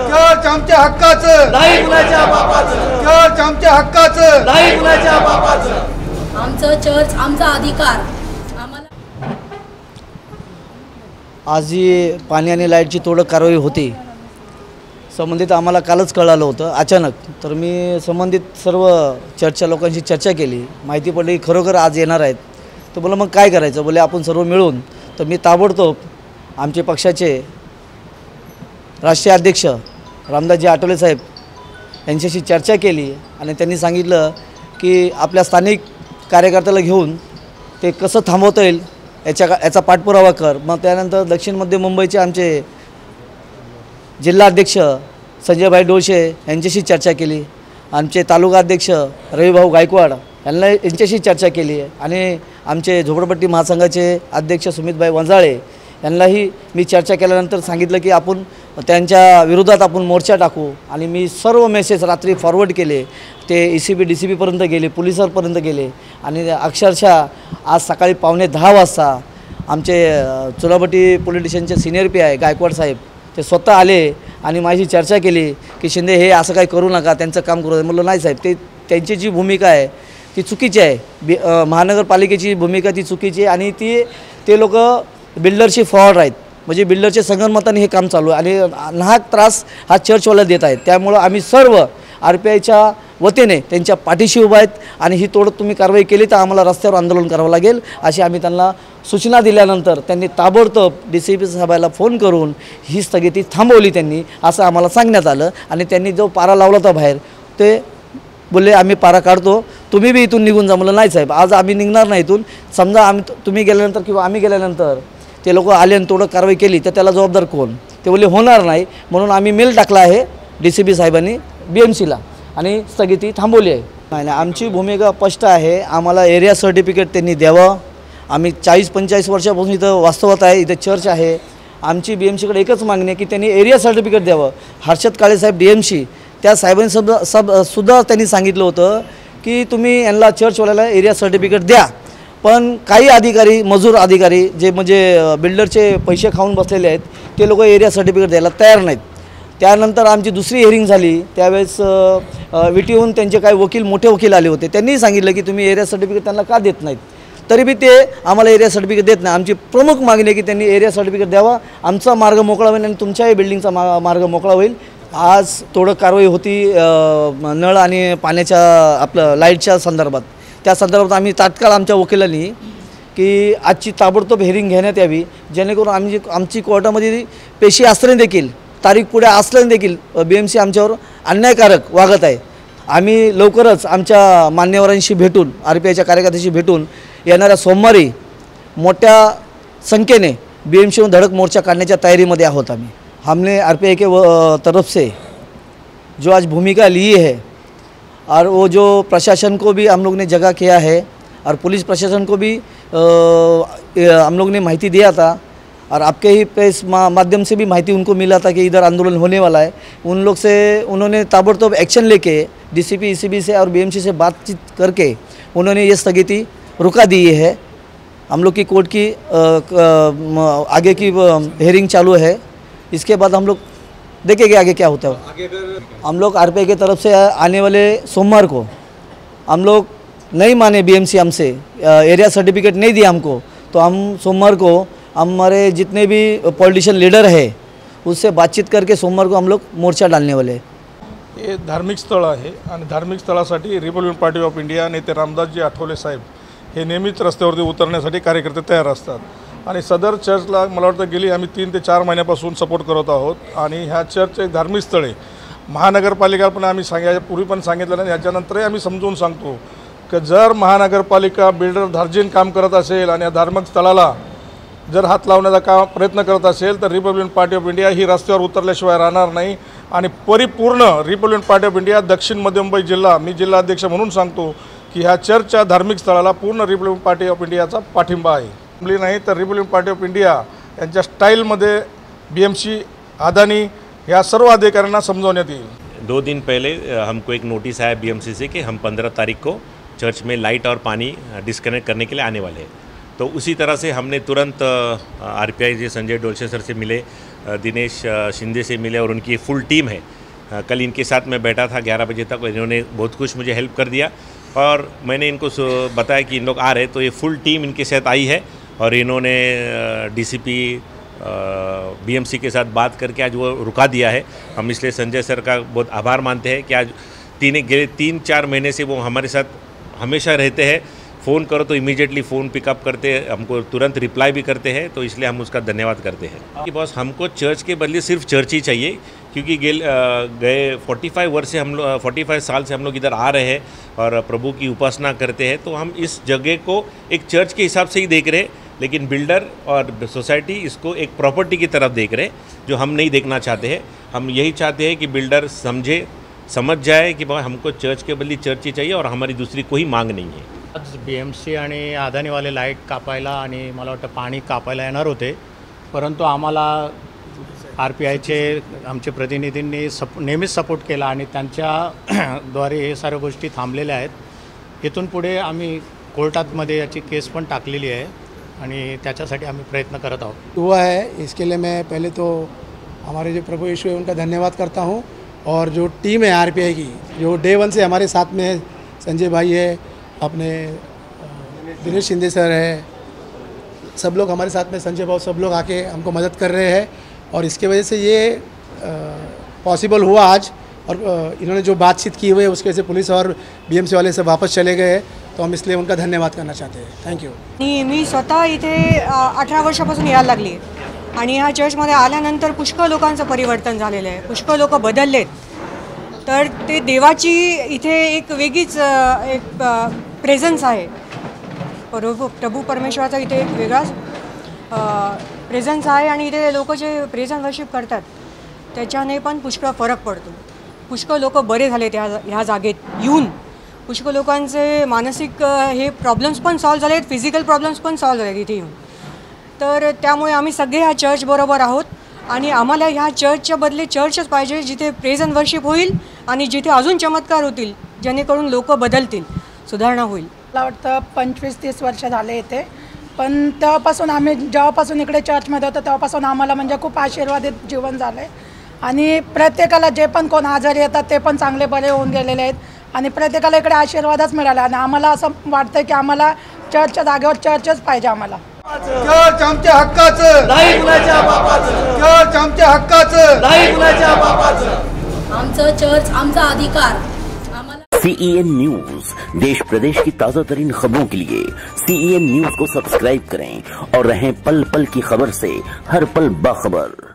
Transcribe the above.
Church आमच्या हक्काचं, नाही कुणाच्या बापाचं. चर्च आमच्या हक्काचं, नाही कुणाच्या बापाचं. आमचं चर्च आमचा अधिकार. आम्हाला आज ही पाणी आणि लाईटची थोडं कारवाई होती संबंधित आम्हाला कालच कळालं होतं अचानक. तर मी संबंधित सर्व चर्चच्या लोकांशी चर्चा केली. माहिती पडली की खरोखर आज येणार आहेत. तर बोला मग काय करायचं, बोले आपण सर्व मिळून. तर मी ताबडतोब आमचे पक्षाचे राष्ट्रीय अध्यक्ष रामदासजी आठवले साहेब यांच्याशी चर्चा केली आणि त्यांनी सांगितलं की आपल्या स्थानिक कार्यकर्त्याला घेऊन ते कसं थांबवता येईल याचा पाठपुरावा कर. मग त्यानंतर दक्षिण मध्य मुंबईचे आमचे जिल्हा अध्यक्ष संजयभाई डोळशे यांच्याशी चर्चा केली. आमचे तालुका अध्यक्ष रविभाऊ गायकवाड यांच्याशी चर्चा केली आणि आमचे झोपडपट्टी महासंघाचे अध्यक्ष सुमितभाई वंजाळे यांनाही मी चर्चा केल्यानंतर सांगितलं की आपण त्यांच्या विरोधात आपण मोर्चा टाकू. आणि मी सर्व मेसेज रात्री फॉरवर्ड केले. ते ECP DCPपर्यंत गेले, पोलिसांपर्यंत गेले आणि अक्षरशः आज सकाळी 9:15 वाजता आमचे चुनाभट्टी पोलीस स्टेशनचे सिनियर PI गायकवाड साहेब ते स्वतः आले आणि माझी चर्चा केली की शिंदे हे असं काही करू नका, त्यांचं काम करू. म्हटलं नाही साहेब, त्यांची जी भूमिका आहे ती चुकीची आहे. महानगरपालिकेची भूमिका ती चुकीची आहे आणि ते लोक बिल्डरशी फ्रॉड आहेत. म्हणजे बिल्डरचे संगनमताने हे काम चालू आहे आणि नाहक त्रास हा चर्चवाला देत आहेत. त्यामुळं आम्ही सर्व RPIच्या वतीने त्यांच्या पाठीशी उभा आहेत आणि ही तोडत तुम्ही कारवाई केली तर आम्हाला रस्त्यावर आंदोलन करावं लागेल अशी आम्ही त्यांना सूचना दिल्यानंतर त्यांनी ताबडतोब DCP साहेबाला फोन करून ही स्थगिती थांबवली त्यांनी असं आम्हाला सांगण्यात आलं. आणि त्यांनी जो पारा लावला होता बाहेर ते बोलले आम्ही पारा काढतो, तुम्ही बी इथून निघून जा. म्हणलं नाही साहेब, आज आम्ही निघणार नाही इथून. समजा तुम्ही गेल्यानंतर किंवा आम्ही गेल्यानंतर ते लोक आले आणि थोडं कारवाई केली तर त्याला जबाबदार कोण. ते बोलले होणार नाही. म्हणून आम्ही मेल टाकला आहे DCP साहेबांनी BMCला आणि स्थगिती थांबवली आहे. नाही आमची भूमिका स्पष्ट आहे. आम्हाला एरिया सर्टिफिकेट त्यांनी द्यावं. आम्ही 40-45 वर्षापासून इथं वास्तवात आहे, इथं चर्च आहे. आमची BMCकडे एकच मागणी आहे की त्यांनी एरिया सर्टिफिकेट द्यावं. हर्षद काळेसाहेब DMC त्या साहेबांनी सुद्धा त्यांनी सांगितलं होतं की तुम्ही यांना चर्चवाल्याला एरिया सर्टिफिकेट द्या. पण काही अधिकारी, मजूर अधिकारी जे म्हणजे बिल्डरचे पैसे खाऊन बसलेले आहेत ते लोक एरिया सर्टिफिकेट द्यायला तयार नाहीत. त्यानंतर आमची दुसरी हिअरिंग झाली त्यावेळेस विटीहून त्यांचे काही वकील, मोठे वकील आले होते. त्यांनी सांगितलं की तुम्ही एरिया सर्टिफिकेट त्यांना का देत नाहीत. तरी बी ते आम्हाला एरिया सर्टिफिकेट देत नाही. आमची प्रमुख मागणी आहे की त्यांनी एरिया सर्टिफिकेट द्यावा. आमचा मार्ग मोकळा होईल आणि तुमच्याही बिल्डिंगचा मार्ग मोकळा होईल. आज थोडं कारवाई होती नळ आणि पाण्याच्या आपलं लाईटच्या संदर्भात. त्या संदर्भात आम्ही तात्काळ आमच्या वकिलांनी की आजची ताबडतोब हिअरिंग घेण्यात यावी जेणेकरून आमची कोर्टामध्ये पेशी असल्याने देखील, तारीख पुढे असल्याने देखील BMC आमच्यावर अन्यायकारक वागत आहे. आम्ही लवकरच आमच्या मान्यवरांशी भेटून, RPIच्या कार्यकर्त्यांशी भेटून येणाऱ्या सोमवारी मोठ्या संख्येने BMCहून धडक मोर्चा काढण्याच्या तयारीमध्ये आहोत आम्ही. हमने RPI के तरफ से जो आज भूमिका ली है और वो जो प्रशासन को भी हम लोग ने जगह किया है और पुलिस प्रशासन को भी हम लोग ने माहिती दिया था और आपके ही प्रेस माध्यम से भी माहिती उनको मिला था कि इधर आंदोलन होने वाला है. उन लोग से उन्होंने ताबड़तोब एक्शन लेके DCP ECB से और BMC से बातचीत करके उन्होंने ये स्थगिती रुका दी है. हम लोग की कोर्ट की आगे की हियरिंग चालू है. इसके बाद हम लोग देखेंगे आगे क्या होता है. हम लोग RPI की तरफ से आने वाले सोमवार को हम लोग नहीं माने BMC हमसे एरिया सर्टिफिकेट नहीं दिया हमको, तो हम सोमवार को हमारे जितने भी पॉलिटिशियन लीडर है उससे बातचीत करके सोमवार को हम लोग मोर्चा डालने वाले हैं. हे धार्मिक स्थळ आहे आणि धार्मिक स्थळासाठी रिपब्लिकन पार्टी ऑफ इंडिया नेते रामदासजी आठवले साहेब हे नेहमीच रस्त्यावरती उतरण्यासाठी कार्यकर्ते तयार असतात. आणि सदर चर्चला मला वाटतं गेली आम्ही 3 ते 4 महिन्यापासून सपोर्ट करत आहोत. आणि ह्या चर्च एक धार्मिक स्थळ आहे. महानगरपालिका पण आम्ही पूर्वी पण सांगितलं नाही, याच्यानंतरही आम्ही समजून सांगतो की जर महानगरपालिका बिल्डर धार्जिन काम करत असेल आणि या धार्मिक स्थळाला जर हात लावण्याचा प्रयत्न करत असेल तर रिपब्लिकन पार्टी ऑफ इंडिया ही रस्त्यावर उतरल्याशिवाय राहणार नाही. आणि परिपूर्ण रिपब्लिकन पार्टी ऑफ इंडिया दक्षिण मध्य मुंबई जिल्हा, मी जिल्हाध्यक्ष म्हणून सांगतो की ह्या चर्चच्या धार्मिक स्थळाला पूर्ण रिपब्लिकन पार्टी ऑफ इंडियाचा पाठिंबा आहे. नाही तर रिपब्लिकन पार्टी ऑफ इंडिया यांच्या स्टाईलमध्ये BMC, अदानी या सर्व अधिकाऱ्यांना समझावण्यात येईल. 2 दिन पहले हमको एक नोटिस आया BMC से कि हम 15 तारीख को चर्च में लाइट और पानी डिस्कनेक्ट करने के लिए आने वाले हैं. तो उसी तरह से हमने तुरंत RPI जी संजय डोलशे सर से मिले दिनेश शिंदे से मिले और उनकी फुल टीम है। कल इनके साथ मैं बैठा था 11 बजे तक, इन्होंने बहुत कुछ मुझे हेल्प कर दिया और मैंने इनको बताया कि इन लोग आ रहे, तो ये फुल टीम इनके साथ आई है और इन्होंने डीसीपी बीएमसी के साथ बात करके आज वो रुका दिया है। हम इसलिए संजय सर का बहुत आभार मानते हैं कि आज 3-4 महीने से वो हमारे साथ हमेशा रहते हैं। फ़ोन करो तो इमीडिएटली फ़ोन पिकअप करते हैं, हमको तुरंत रिप्लाई भी करते हैं, तो इसलिए हम उसका धन्यवाद करते हैं कि बॉस हमको चर्च के बदले सिर्फ चर्च ही चाहिए, क्योंकि गए 45 साल से हम लोग इधर आ रहे हैं और प्रभु की उपासना करते हैं, तो हम इस जगह को एक चर्च के हिसाब से ही देख रहे हैं, लेकिन बिल्डर और सोसाइटी इसको एक प्रॉपर्टी की तरफ देख रहे हैं, जो हम नहीं देखना चाहते हैं। हम यही चाहते हैं कि बिल्डर समझ जाए कि भाई हमको चर्च के बदले चर्च ही चाहिए और हमारी दूसरी कोई मांग नहीं है। आज BMC आणि अदानीवाले लाईट कापायला आणि मला वाटतं पाणी कापायला येणार होते, परंतु आम्हाला RPIचे आमचे प्रतिनिधींनी नेहमीच सपोर्ट केला आणि त्यांच्याद्वारे हे सर्व गोष्टी थांबलेल्या आहेत। इथून पुढे आम्ही कोर्टामध्ये याची केस पण टाकलेली आहे आणि त्याच्यासाठी आम्ही प्रयत्न करत आहोत। हुआ है, इसके लिए मैं पहले तो हमारे जो प्रभु यीशु है उनका धन्यवाद करता हूँ, और जो टीम है RPI की, जो डे 1 से हमारे साथ में है, संजय भाई है, अपने दिनेश शिंदे सर है, सब लोग हमारे साथ में, संजय भाई, सब लोग आके हमको मदद कर रहे हैं और इसके वजह से ये पॉसिबल हुआ आज। और इन्होंने जो बातचीत की हुई है उसके वजह से पुलिस और BMC वाले सब वापस चले गए, तो हम इसलिए उनका धन्यवाद करना चाहते हैं। Thank you. मी स्वतः इथे 18 वर्षापासून यायला लागली आणि ह्या चर्चमध्ये आल्यानंतर पुष्कळ लोकांचं परिवर्तन झालेलं आहे, पुष्कळ लोक बदललेत, तर ते देवाची इथे एक वेगळीच एक प्रेझन्स आहे। प्रभू परमेश्वराचा इथे एक वेगळाच प्रेझन्स आहे आणि इथे लोक जे प्रेझेंट वर्शिप करतात त्याच्याने पण पुष्कळ फरक पडतो। पुष्कळ लोक बरे झाले ह्या जागेत येऊन, पुष्कळ लोकांचे मानसिक हे प्रॉब्लेम्स पण सॉल्व्ह झालेत, फिजिकल प्रॉब्लेम्स पण सॉल्व्ह झालेत इथे येऊन। तर त्यामुळे आम्ही सगळे ह्या चर्च बरोबर आहोत आणि आम्हाला ह्या चर्चच्या बदले चर्चच पाहिजे जिथे प्रेझेंट वर्शिप होईल आणि जिथे अजून चमत्कार होतील, जेणेकरून लोक बदलतील, सुधारणा होईल। मला वाटतं 25-30 वर्ष झाले येते, पण तेव्हापासून आम्ही जेव्हापासून इकडे चर्चमध्ये होतो तेव्हापासून आम्हाला म्हणजे खूप आशीर्वादित जीवन झालं आहे आणि प्रत्येकाला जे पण कोण आजारी येतात ते पण चांगले बरे होऊन गेलेले आहेत आणि प्रत्येकाला इकडे आशीर्वादच मिळाला आणि आम्हाला असं वाटतं की आम्हाला चर्चच्या जागेवर चर्चच पाहिजे। आम्हाला चर्च आमच्या हक्काचं, नाही कुणाच्या बापाचं, चर्च आमच्या हक्काचं, नाही कुणाच्या बापाचं। आमचं चर्च आमचा अधिकार। आम्हाला CEN न्यूज, देश प्रदेश की ताज़ा तरीन खबरों के लिए CEN न्यूज को सब्सक्राइब करें और रहें पल पल की खबर से हर पल बाखबर।